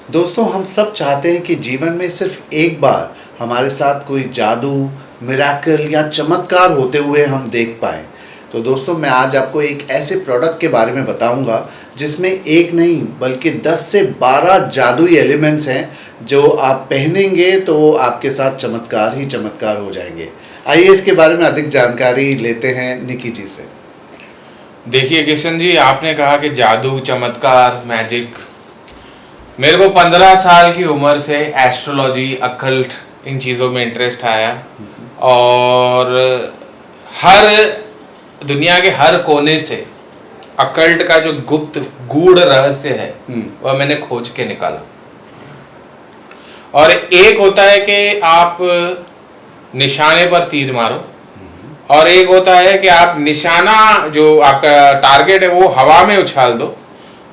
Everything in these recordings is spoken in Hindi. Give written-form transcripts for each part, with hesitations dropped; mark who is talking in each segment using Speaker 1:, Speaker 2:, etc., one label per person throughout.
Speaker 1: दोस्तों, हम सब चाहते हैं कि जीवन में सिर्फ एक बार हमारे साथ कोई जादू, मिरेकल या चमत्कार होते हुए हम देख पाएँ। तो दोस्तों, मैं आज आपको एक ऐसे प्रोडक्ट के बारे में बताऊंगा जिसमें एक नहीं बल्कि 10 से 12 जादुई एलिमेंट्स हैं जो आप पहनेंगे तो आपके साथ चमत्कार ही चमत्कार हो जाएंगे। आइए इसके बारे में अधिक जानकारी लेते हैं निकी जी से।
Speaker 2: देखिए किशन जी, आपने कहा कि जादू, चमत्कार, मैजिक। मेरे को 15 साल की उम्र से एस्ट्रोलॉजी, अकल्ट, इन चीज़ों में इंटरेस्ट आया और हर दुनिया के हर कोने से अकल्ट का जो गुप्त गूढ़ रहस्य है वह मैंने खोज के निकाला। और एक होता है कि आप निशाने पर तीर मारो और एक होता है कि आप निशाना, जो आपका टारगेट है, वो हवा में उछाल दो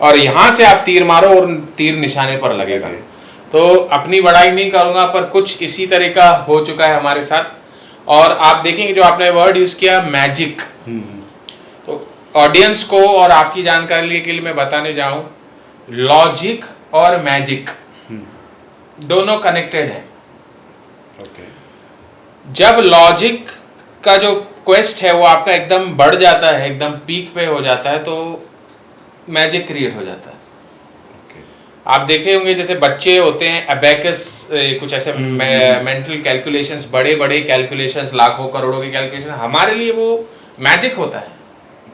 Speaker 2: और यहाँ से आप तीर मारो और तीर निशाने पर लगेगा। तो अपनी बड़ाई नहीं करूँगा, पर कुछ इसी तरह का हो चुका है हमारे साथ। और आप देखेंगे जो आपने वर्ड यूज़ किया मैजिक, तो ऑडियंस को और आपकी जानकारी के लिए मैं बताने जाऊँ, लॉजिक और मैजिक दोनों कनेक्टेड है। जब लॉजिक का जो क्वेस्ट है वो आपका एकदम बढ़ जाता है, एकदम पीक पे हो जाता है, तो मैजिक क्रिएट हो जाता है। आप देखे होंगे जैसे बच्चे होते हैं, अबेकस, कुछ ऐसे मेंटल कैलकुलेशंस, बड़े बड़े कैलकुलेशंस, लाखों करोड़ों के कैलकुलेशन, हमारे लिए वो मैजिक होता है।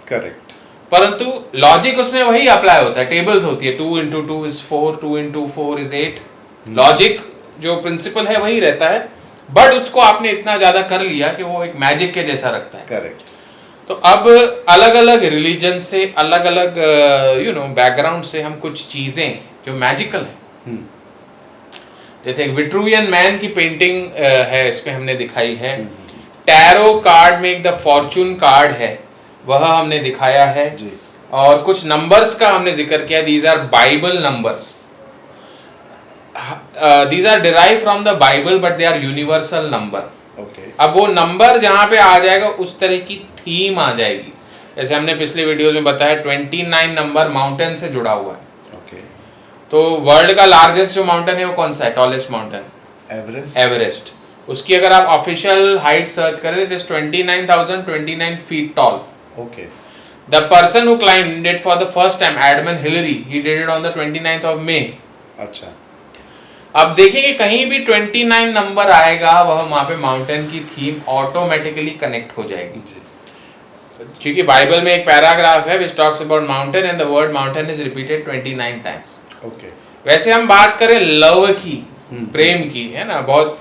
Speaker 1: करेक्ट।
Speaker 2: परंतु लॉजिक उसमें वही अप्लाई होता है, टेबल्स होती है, 2 into 2 is 4, 2 into 4 is 8। Logic जो प्रिंसिपल है वही रहता है, बट उसको आपने इतना ज्यादा कर लिया कि वो एक मैजिक के जैसा रखता है।
Speaker 1: करेक्ट।
Speaker 2: तो अब अलग अलग रिलीजन से, अलग अलग बैकग्राउंड से हम कुछ चीजें जो मैजिकल है, जैसे एक विट्रूवियन मैन की पेंटिंग है, इसमें हमने दिखाई है। टैरो कार्ड में एक द फॉर्चून कार्ड है, वह हमने दिखाया है जी। और कुछ नंबर्स का हमने जिक्र किया, these are Bible numbers, these are derived from the Bible but they are universal number। अब वो नंबर जहां पे आ जाएगा उस तरह की थीम आ जाएगी। जैसे हमने पिछले वीडियोस में बताया 29 नंबर माउंटेन से जुड़ा हुआ है। तो वर्ल्ड का लार्जेस्ट जो माउंटेन है वो कौन सा है? Tallest mountain Everest. उसकी अगर आप ऑफिशियल हाइट सर्च करें, it is 29,029 feet tall. The person who climbed it for the first time, Edmund Hillary, he did it on the 29th of May। अच्छा, अब देखेंगे कहीं भी 29 नंबर आएगा, वह वहां पे माउंटेन की थीम ऑटोमेटिकली कनेक्ट हो जाएगी। क्योंकि बाइबल में एक पैराग्राफ है which talks about mountain and the word mountain is repeated 29 times। वैसे हम बात करें लव की, प्रेम की, है ना, बहुत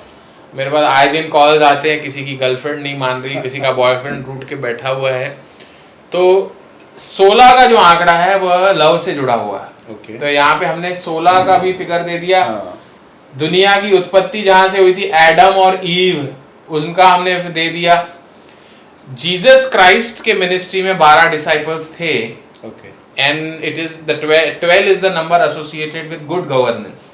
Speaker 2: मेरे पास आए दिन कॉल्स आते हैं, किसी की गर्लफ्रेंड नहीं मान रही, किसी का बॉयफ्रेंड रूठ के बैठा हुआ है। तो 16 का जो आंकड़ा है वह लव से जुड़ा हुआ है। तो यहाँ पे हमने 16 का भी फिगर दे दिया। दुनिया की उत्पत्ति जहां से हुई थी, एडम और ईव, उनका हमने दे दिया। जीसस क्राइस्ट के मिनिस्ट्री में 12 डिसाइपल्स थे, and it is the 12 is the number associated with good governance.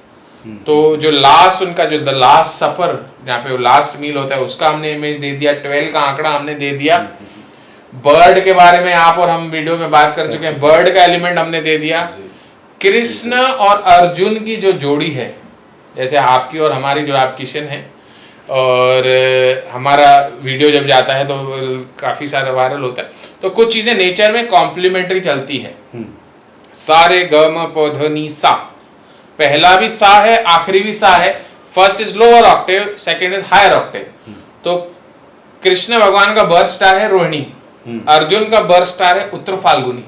Speaker 2: तो जो लास्ट उनका, जो द लास्ट सपर, जहाँ पे वो लास्ट मील होता है, उसका हमने इमेज दे दिया। 12 का आंकड़ा हमने दे दिया। बर्ड के बारे में आप और हम वीडियो में बात कर चुके हैं, बर्ड का एलिमेंट हमने दे दिया। कृष्ण और अर्जुन की जो जोड़ी है, जैसे आपकी और हमारी जो आप किशन है, और हमारा वीडियो जब जाता है तो काफ़ी सारा वायरल होता है। तो कुछ चीज़ें नेचर में कॉम्प्लीमेंट्री चलती है। सारे ग म प ध नी सा, पहला भी सा है, आखिरी भी सा है। First is lower octave, second is higher octave. तो कृष्ण भगवान का बर्थ स्टार है रोहिणी, अर्जुन का बर्थ स्टार है उत्तर फाल्गुनी।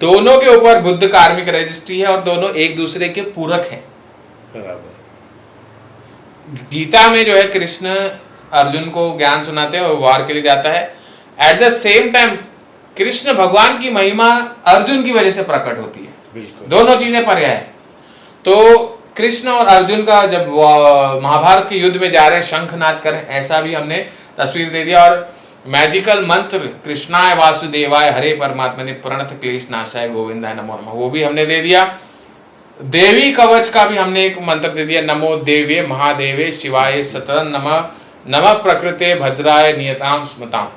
Speaker 2: दोनों के ऊपर बुद्ध कार्मिक रजिस्ट्री है और दोनों एक दूसरे के पूरक हैं। गीता में जो है कृष्ण अर्जुन को ज्ञान सुनाते हैं और वार के लिए जाता है। At the same time Krishna भगवान की महिमा अर्जुन की वजह से प्रकट होती है। दोनों चीजें पर्याय है। तो कृष्ण और अर्जुन का जब महाभारत के युद्ध में जा रहे हैं, शंखनाद करें, ऐसा भी हमने तस्वीर दे दिया। और मैजिकल मंत्र कृष्णाय वासुदेवाय हरे परमात्मने प्रणत क्लेश नाशाय गोविंदाय नमो नमः, वो भी हमने दे दिया। देवी कवच का भी हमने एक मंत्र दे दिया, नमो देव्ये महादेवे शिवाय सततं नमः, नमः प्रकृते भद्राय नियताम स्मताम,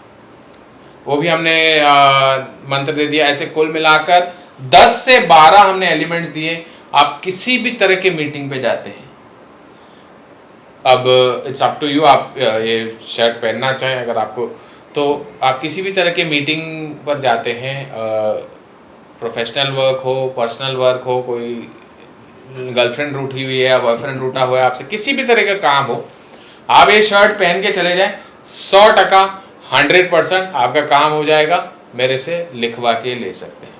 Speaker 2: वो भी हमने मंत्र दे दिया। ऐसे कुल मिलाकर 10 से 12 हमने एलिमेंट्स दिए। आप किसी भी तरह के मीटिंग पे जाते हैं, अब इट्स अप टू यू, आप ये शर्ट पहनना चाहें अगर आपको, तो आप किसी भी तरह के मीटिंग पर जाते हैं, प्रोफेशनल वर्क हो, पर्सनल वर्क हो, कोई गर्लफ्रेंड रूठी हुई है या बॉयफ्रेंड रूठा हुआ है आपसे, किसी भी तरह का काम हो, आप ये शर्ट पहन के चले जाएं, 100% 100% आपका काम हो जाएगा, मेरे से लिखवा के ले सकते हैं।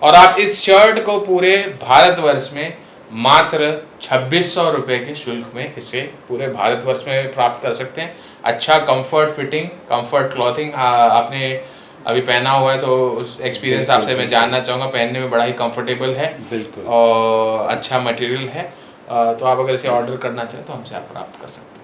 Speaker 2: और आप इस शर्ट को पूरे भारतवर्ष में मात्र 2600 रुपये के शुल्क में इसे पूरे भारतवर्ष में प्राप्त कर सकते हैं। अच्छा कंफर्ट फिटिंग, कंफर्ट क्लॉथिंग, आपने अभी पहना हुआ है तो उस एक्सपीरियंस आपसे मैं जानना चाहूँगा, पहनने में बड़ा ही कंफर्टेबल है
Speaker 1: बिल्कुल,
Speaker 2: और अच्छा मटेरियल है। तो आप अगर इसे ऑर्डर करना चाहें तो हमसे आप प्राप्त कर सकते हैं।